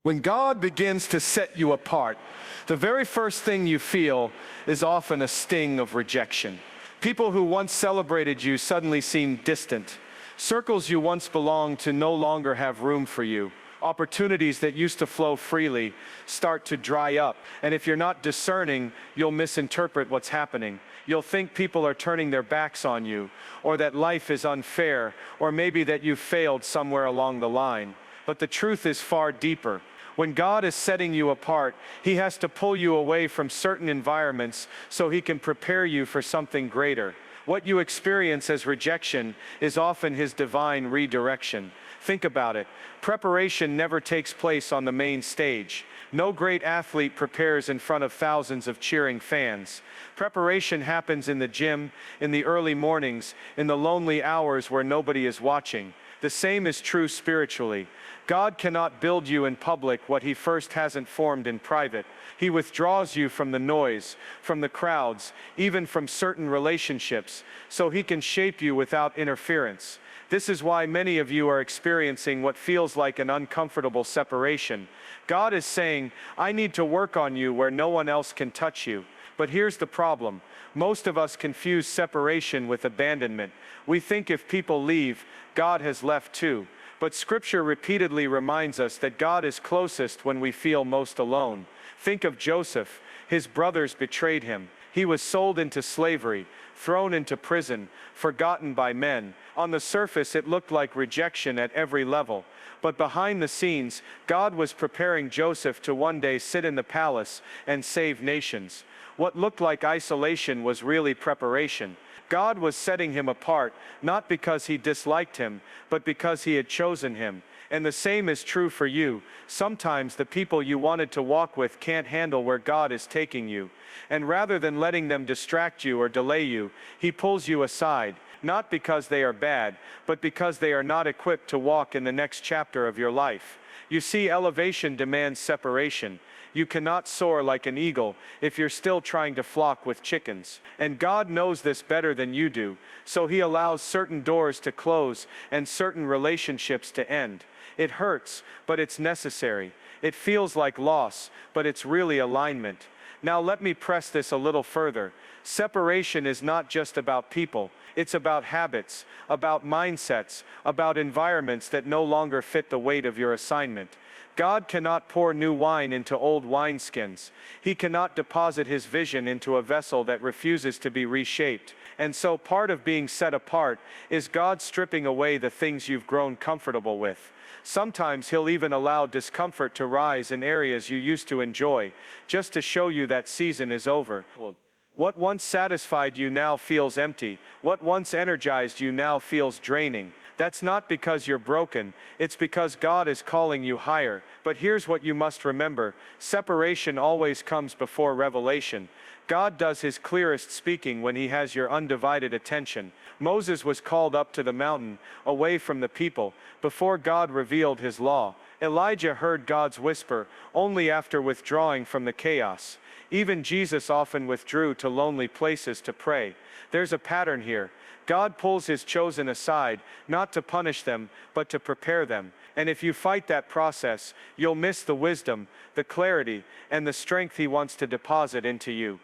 When God begins to set you apart, the very first thing you feel is often a sting of rejection. People who once celebrated you suddenly seem distant. Circles you once belonged to no longer have room for you. Opportunities that used to flow freely start to dry up. And if you're not discerning, you'll misinterpret what's happening. You'll think people are turning their backs on you, or that life is unfair, or maybe that you've failed somewhere along the line. But the truth is far deeper. When God is setting you apart, He has to pull you away from certain environments so He can prepare you for something greater. What you experience as rejection is often His divine redirection. Think about it. Preparation never takes place on the main stage. No great athlete prepares in front of thousands of cheering fans. Preparation happens in the gym, in the early mornings, in the lonely hours where nobody is watching. The same is true spiritually. God cannot build you in public what He first hasn't formed in private. He withdraws you from the noise, from the crowds, even from certain relationships, so He can shape you without interference. This is why many of you are experiencing what feels like an uncomfortable separation. God is saying, I need to work on you where no one else can touch you. But here's the problem. Most of us confuse separation with abandonment. We think if people leave, God has left too. But Scripture repeatedly reminds us that God is closest when we feel most alone. Think of Joseph. His brothers betrayed him. He was sold into slavery, thrown into prison, forgotten by men. On the surface, it looked like rejection at every level. But behind the scenes, God was preparing Joseph to one day sit in the palace and save nations. What looked like isolation was really preparation. God was setting him apart, not because He disliked him, but because He had chosen him. And the same is true for you. Sometimes the people you wanted to walk with can't handle where God is taking you. And rather than letting them distract you or delay you, He pulls you aside, not because they are bad, but because they are not equipped to walk in the next chapter of your life. You see, elevation demands separation. You cannot soar like an eagle if you're still trying to flock with chickens. And God knows this better than you do, so He allows certain doors to close and certain relationships to end. It hurts, but it's necessary. It feels like loss, but it's really alignment. Now let me press this a little further. Separation is not just about people. It's about habits, about mindsets, about environments that no longer fit the weight of your assignment. God cannot pour new wine into old wineskins. He cannot deposit His vision into a vessel that refuses to be reshaped. And so part of being set apart is God stripping away the things you've grown comfortable with. Sometimes He'll even allow discomfort to rise in areas you used to enjoy, just to show you that season is over. What once satisfied you now feels empty. What once energized you now feels draining. That's not because you're broken, it's because God is calling you higher. But here's what you must remember. Separation always comes before revelation. God does His clearest speaking when He has your undivided attention. Moses was called up to the mountain, away from the people, before God revealed His law. Elijah heard God's whisper only after withdrawing from the chaos. Even Jesus often withdrew to lonely places to pray. There's a pattern here. God pulls His chosen aside, not to punish them, but to prepare them. And if you fight that process, you'll miss the wisdom, the clarity, and the strength He wants to deposit into you.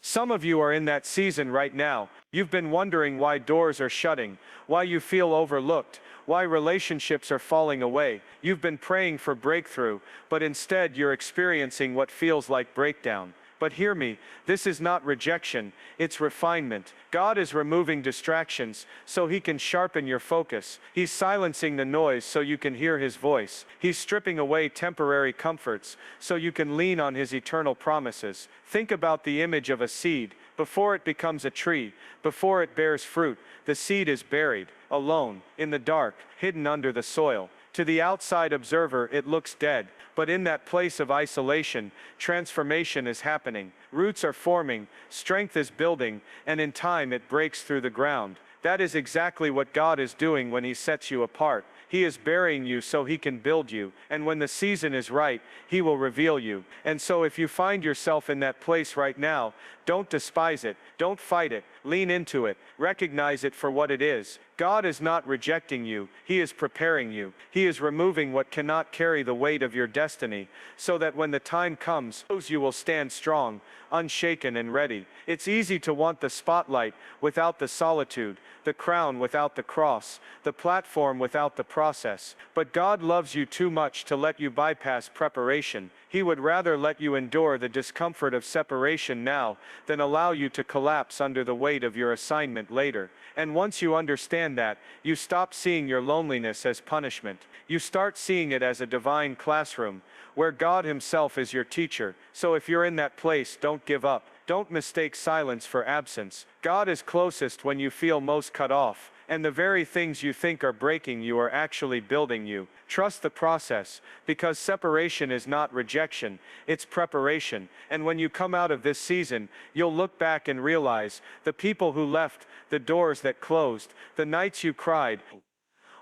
Some of you are in that season right now. You've been wondering why doors are shutting, why you feel overlooked, why relationships are falling away. You've been praying for breakthrough, but instead you're experiencing what feels like breakdown. But hear me, this is not rejection, it's refinement. God is removing distractions so He can sharpen your focus. He's silencing the noise so you can hear His voice. He's stripping away temporary comforts so you can lean on His eternal promises. Think about the image of a seed. Before it becomes a tree, before it bears fruit, the seed is buried, alone, in the dark, hidden under the soil. To the outside observer, it looks dead, but in that place of isolation, transformation is happening. Roots are forming, strength is building, and in time it breaks through the ground. That is exactly what God is doing when He sets you apart. He is burying you so He can build you, and when the season is right, He will reveal you. And so if you find yourself in that place right now, don't despise it, don't fight it, lean into it, recognize it for what it is. God is not rejecting you, He is preparing you. He is removing what cannot carry the weight of your destiny, so that when the time comes, you will stand strong, unshaken and ready. It's easy to want the spotlight without the solitude, the crown without the cross, the platform without the process. But God loves you too much to let you bypass preparation. He would rather let you endure the discomfort of separation now than allow you to collapse under the weight of your assignment later. And once you understand that, you stop seeing your loneliness as punishment. You start seeing it as a divine classroom, where God Himself is your teacher. So if you're in that place, don't give up. Don't mistake silence for absence. God is closest when you feel most cut off, and the very things you think are breaking you are actually building you. Trust the process, because separation is not rejection, it's preparation. And when you come out of this season, you'll look back and realize the people who left, the doors that closed, the nights you cried.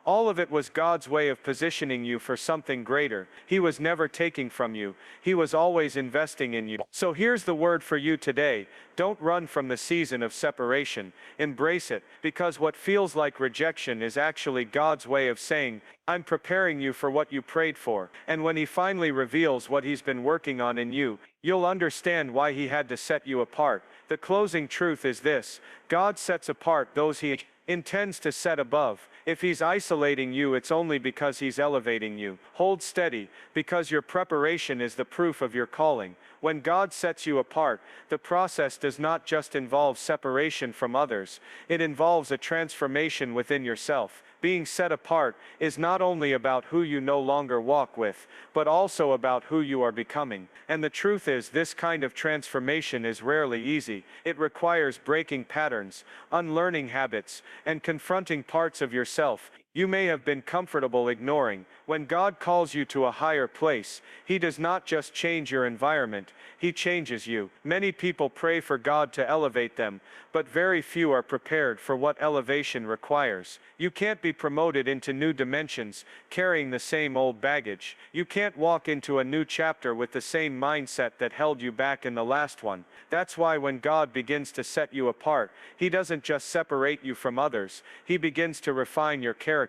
All of it was God's way of positioning you for something greater. He was never taking from you. He was always investing in you. So here's the word for you today. Don't run from the season of separation. Embrace it, because what feels like rejection is actually God's way of saying, I'm preparing you for what you prayed for. And when He finally reveals what He's been working on in you, you'll understand why He had to set you apart. The closing truth is this: God sets apart those He intends to set above. If He's isolating you, it's only because He's elevating you. Hold steady, because your preparation is the proof of your calling. When God sets you apart, the process does not just involve separation from others, it involves a transformation within yourself. Being set apart is not only about who you no longer walk with, but also about who you are becoming. And the truth is, this kind of transformation is rarely easy. It requires breaking patterns, unlearning habits, and confronting parts of yourself you may have been comfortable ignoring. When God calls you to a higher place, He does not just change your environment, He changes you. Many people pray for God to elevate them, but very few are prepared for what elevation requires. You can't be promoted into new dimensions carrying the same old baggage. You can't walk into a new chapter with the same mindset that held you back in the last one. That's why when God begins to set you apart, He doesn't just separate you from others, He begins to refine your character.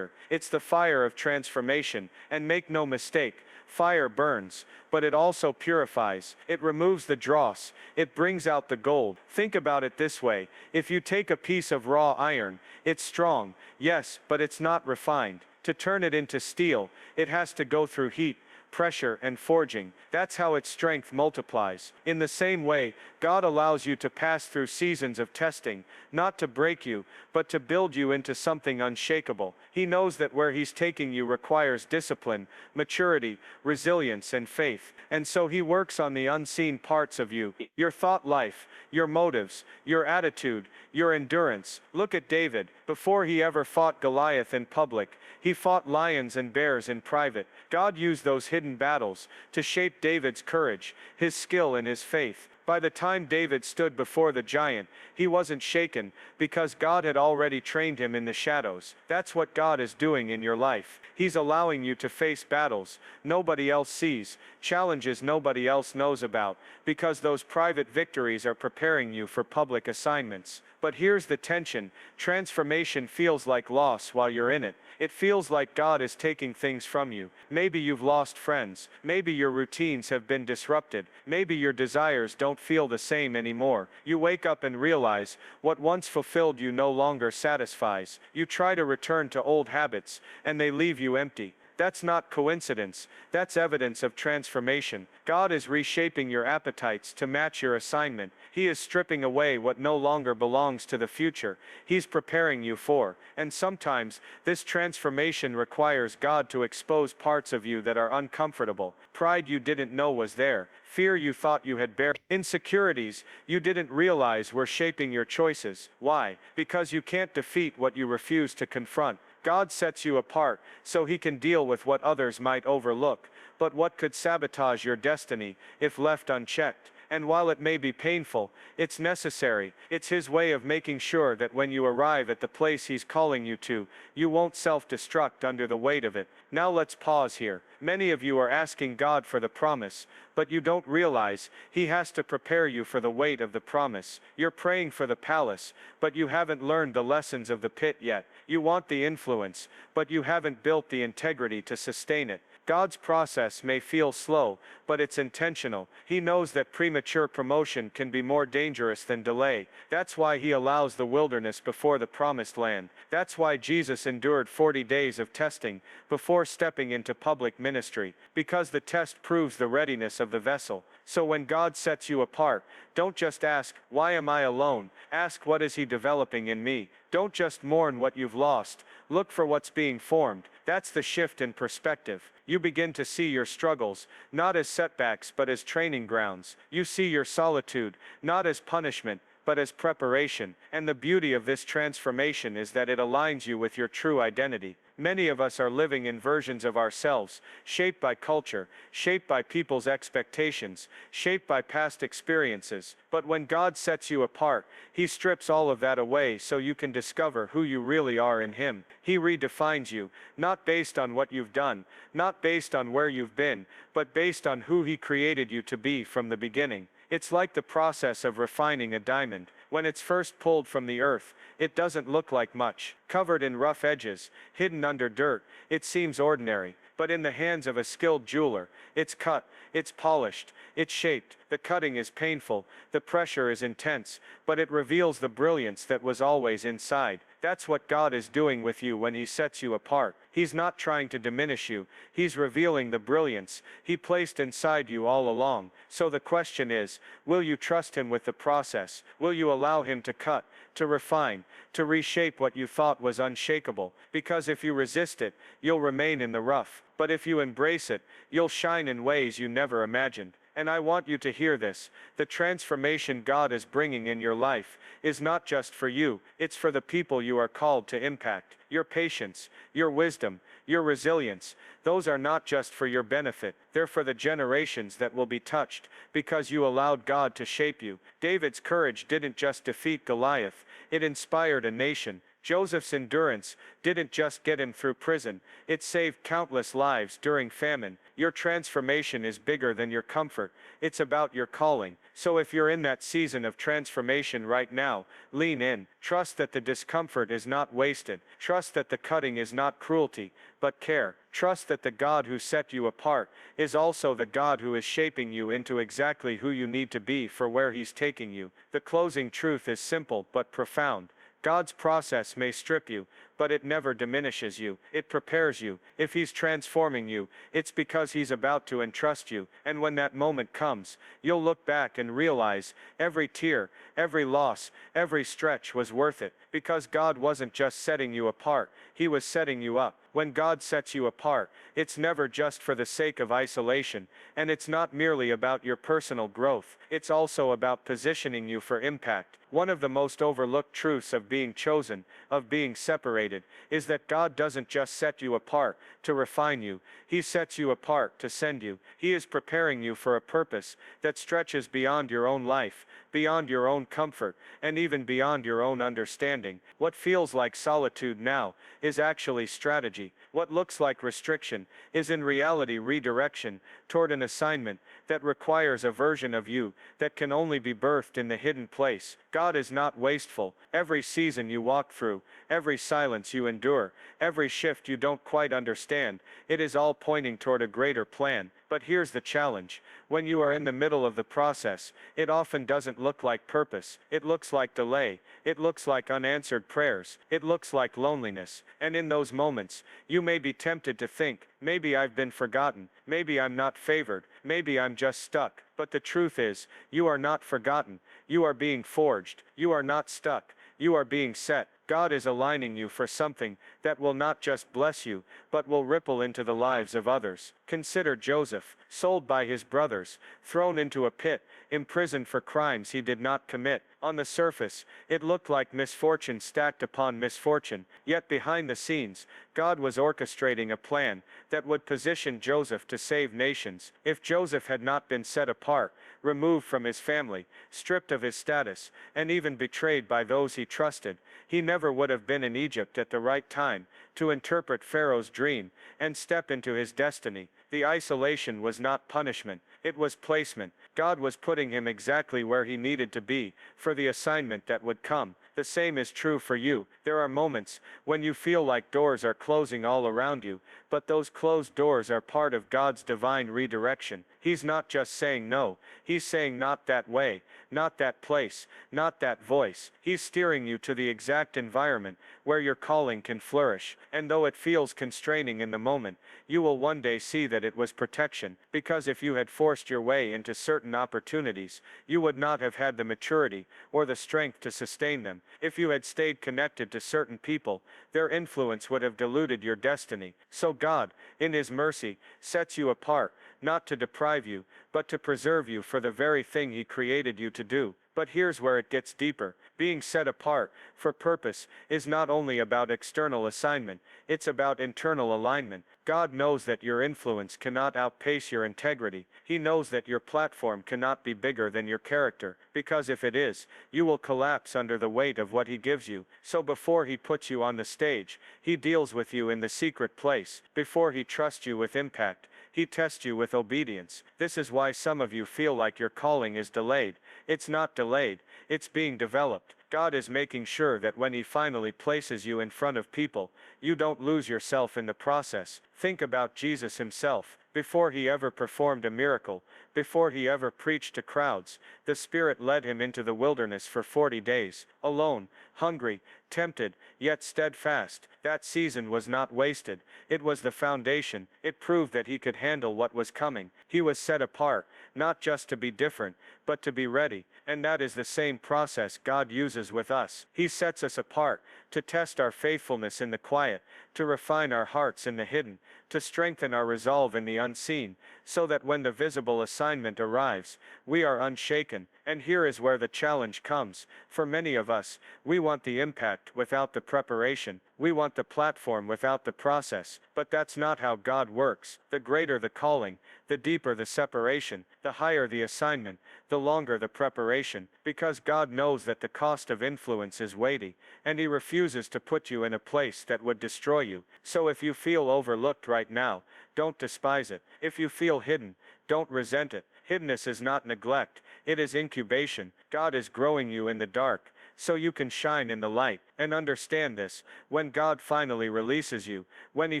It's the fire of transformation, and make no mistake, fire burns, but it also purifies. It removes the dross, it brings out the gold. Think about it this way: if you take a piece of raw iron, it's strong, yes, but it's not refined. To turn it into steel, it has to go through heat, pressure, and forging. That's how its strength multiplies. In the same way, God allows you to pass through seasons of testing, not to break you, but to build you into something unshakable. He knows that where He's taking you requires discipline, maturity, resilience, and faith. And so He works on the unseen parts of you: your thought life, your motives, your attitude, your endurance. Look at David. Before he ever fought Goliath in public, he fought lions and bears in private. God used those hidden battles to shape David's courage, his skill, and his faith. By the time David stood before the giant, he wasn't shaken, because God had already trained him in the shadows. That's what God is doing in your life. He's allowing you to face battles nobody else sees, challenges nobody else knows about, because those private victories are preparing you for public assignments. But here's the tension: transformation feels like loss while you're in it. It feels like God is taking things from you. Maybe you've lost friends. Maybe your routines have been disrupted. Maybe your desires don't feel the same anymore. You wake up and realize what once fulfilled you no longer satisfies. You try to return to old habits, and they leave you empty. That's not coincidence. That's evidence of transformation. God is reshaping your appetites to match your assignment. He is stripping away what no longer belongs to the future He's preparing you for. And sometimes, this transformation requires God to expose parts of you that are uncomfortable. Pride you didn't know was there. Fear you thought you had buried. Insecurities you didn't realize were shaping your choices. Why? Because you can't defeat what you refuse to confront. God sets you apart so He can deal with what others might overlook, but what could sabotage your destiny if left unchecked. And while it may be painful, it's necessary. It's His way of making sure that when you arrive at the place He's calling you to, you won't self-destruct under the weight of it. Now let's pause here. Many of you are asking God for the promise, but you don't realize He has to prepare you for the weight of the promise. You're praying for the palace, but you haven't learned the lessons of the pit yet. You want the influence, but you haven't built the integrity to sustain it. God's process may feel slow, but it's intentional. He knows that premature promotion can be more dangerous than delay. That's why He allows the wilderness before the promised land. That's why Jesus endured 40 days of testing before stepping into public ministry, because the test proves the readiness of the vessel. So when God sets you apart, don't just ask, "Why am I alone?" Ask, "What is He developing in me?" Don't just mourn what you've lost. Look for what's being formed. That's the shift in perspective. You begin to see your struggles, not as setbacks but as training grounds. You see your solitude, not as punishment, but as preparation. And the beauty of this transformation is that it aligns you with your true identity. Many of us are living in versions of ourselves, shaped by culture, shaped by people's expectations, shaped by past experiences. But when God sets you apart, He strips all of that away so you can discover who you really are in Him. He redefines you, not based on what you've done, not based on where you've been, but based on who He created you to be from the beginning. It's like the process of refining a diamond. When it's first pulled from the earth, it doesn't look like much. Covered in rough edges, hidden under dirt, it seems ordinary. But in the hands of a skilled jeweler, it's cut, it's polished, it's shaped. The cutting is painful, the pressure is intense, but it reveals the brilliance that was always inside. That's what God is doing with you when He sets you apart. He's not trying to diminish you, He's revealing the brilliance He placed inside you all along. So the question is, will you trust Him with the process? Will you allow Him to cut, to refine, to reshape what you thought was unshakable? Because if you resist it, you'll remain in the rough. But if you embrace it, you'll shine in ways you never imagined. And I want you to hear this. The transformation God is bringing in your life is not just for you, it's for the people you are called to impact. Your patience, your wisdom, your resilience, those are not just for your benefit, they're for the generations that will be touched, because you allowed God to shape you. David's courage didn't just defeat Goliath, it inspired a nation. Joseph's endurance didn't just get him through prison, it saved countless lives during famine. Your transformation is bigger than your comfort, it's about your calling. So if you're in that season of transformation right now, lean in. Trust that the discomfort is not wasted. Trust that the cutting is not cruelty, but care. Trust that the God who set you apart is also the God who is shaping you into exactly who you need to be for where He's taking you. The closing truth is simple but profound. God's process may strip you, but it never diminishes you. It prepares you. If He's transforming you, it's because He's about to entrust you. And when that moment comes, you'll look back and realize every tear, every loss, every stretch was worth it. Because God wasn't just setting you apart, He was setting you up. When God sets you apart, it's never just for the sake of isolation, and it's not merely about your personal growth. It's also about positioning you for impact. One of the most overlooked truths of being chosen, of being separated, is that God doesn't just set you apart to refine you, He sets you apart to send you. He is preparing you for a purpose that stretches beyond your own life, beyond your own comfort, and even beyond your own understanding. What feels like solitude now is actually strategy. What looks like restriction is in reality redirection toward an assignment that requires a version of you that can only be birthed in the hidden place. God is not wasteful. Every season you walk through, every silence you endure, every shift you don't quite understand, it is all pointing toward a greater plan. But here's the challenge. When you are in the middle of the process, it often doesn't look like purpose. It looks like delay. It looks like unanswered prayers. It looks like loneliness. And in those moments, you may be tempted to think, maybe I've been forgotten. Maybe I'm not favored. Maybe I'm just stuck. But the truth is, you are not forgotten. You are being forged. You are not stuck. You are being set. God is aligning you for something that will not just bless you, but will ripple into the lives of others. Consider Joseph, sold by his brothers, thrown into a pit, imprisoned for crimes he did not commit. On the surface, it looked like misfortune stacked upon misfortune, yet behind the scenes, God was orchestrating a plan that would position Joseph to save nations. If Joseph had not been set apart, removed from his family, stripped of his status, and even betrayed by those he trusted, he never would have been in Egypt at the right time to interpret Pharaoh's dream and step into his destiny. The isolation was not punishment, it was placement. God was putting him exactly where he needed to be for the assignment that would come. The same is true for you. There are moments when you feel like doors are closing all around you, but those closed doors are part of God's divine redirection. He's not just saying no, he's saying not that way, not that place, not that voice. He's steering you to the exact environment where your calling can flourish. And though it feels constraining in the moment, you will one day see that it was protection, because if you had forced your way into certain opportunities, you would not have had the maturity or the strength to sustain them. If you had stayed connected to certain people, their influence would have diluted your destiny. So God, in His mercy, sets you apart, not to deprive you, but to preserve you for the very thing He created you to do. But here's where it gets deeper. Being set apart for purpose is not only about external assignment, it's about internal alignment. God knows that your influence cannot outpace your integrity. He knows that your platform cannot be bigger than your character, because if it is, you will collapse under the weight of what He gives you. So before He puts you on the stage, He deals with you in the secret place. Before He trusts you with impact, He tests you with obedience. This is why some of you feel like your calling is delayed. It's not delayed, it's being developed. God is making sure that when He finally places you in front of people, you don't lose yourself in the process. Think about Jesus Himself. Before He ever performed a miracle, before He ever preached to crowds, the Spirit led Him into the wilderness for 40 days, alone, hungry, tempted, yet steadfast. That season was not wasted. It was the foundation. It proved that He could handle what was coming. He was set apart, not just to be different, but to be ready. And that is the same process God uses with us. He sets us apart to test our faithfulness in the quiet, to refine our hearts in the hidden, to strengthen our resolve in the unseen, so that when the visible assignment arrives, we are unshaken. And here is where the challenge comes. For many of us, we want the impact without the preparation. We want the platform without the process. But that's not how God works. The greater the calling, the deeper the separation, the higher the assignment, the longer the preparation, because God knows that the cost of influence is weighty, and He refuses to put you in a place that would destroy you. So if you feel overlooked right now, don't despise it. If you feel hidden, don't resent it. Hiddenness is not neglect, it is incubation. God is growing you in the dark, so you can shine in the light. And understand this, when God finally releases you, when He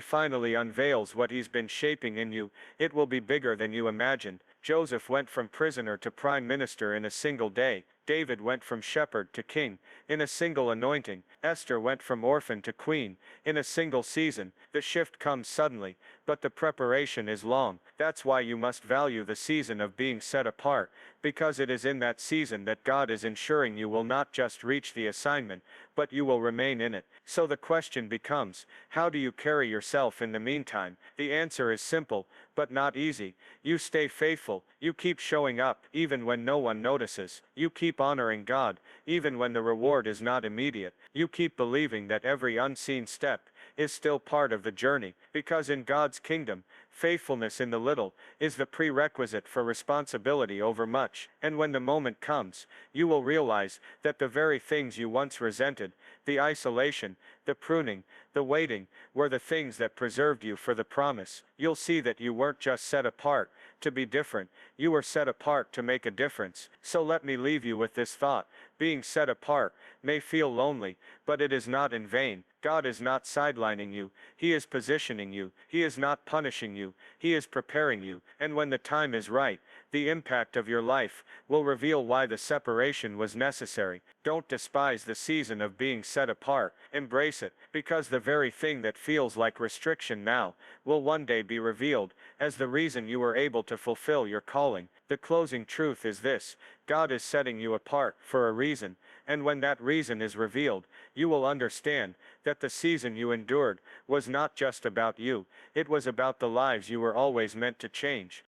finally unveils what He's been shaping in you, it will be bigger than you imagined. Joseph went from prisoner to prime minister in a single day. David went from shepherd to king in a single anointing. Esther went from orphan to queen in a single season. The shift comes suddenly, but the preparation is long. That's why you must value the season of being set apart, because it is in that season that God is ensuring you will not just reach the assignment, but you will remain in it. So the question becomes, how do you carry yourself in the meantime? The answer is simple, but not easy. You stay faithful. You keep showing up, even when no one notices. You keep honoring God, even when the reward is not immediate. You keep believing that every unseen step is still part of the journey, because in God's kingdom, faithfulness in the little is the prerequisite for responsibility over much. And when the moment comes, you will realize that the very things you once resented, the isolation, the pruning, the waiting, were the things that preserved you for the promise. You'll see that you weren't just set apart to be different, you were set apart to make a difference. So let me leave you with this thought. Being set apart may feel lonely, but it is not in vain. God is not sidelining you, He is positioning you. He is not punishing you, He is preparing you. And when the time is right, the impact of your life will reveal why the separation was necessary. Don't despise the season of being set apart. Embrace it, because the very thing that feels like restriction now will one day be revealed as the reason you were able to fulfill your calling. The closing truth is this: God is setting you apart for a reason, and when that reason is revealed, you will understand that the season you endured was not just about you, it was about the lives you were always meant to change.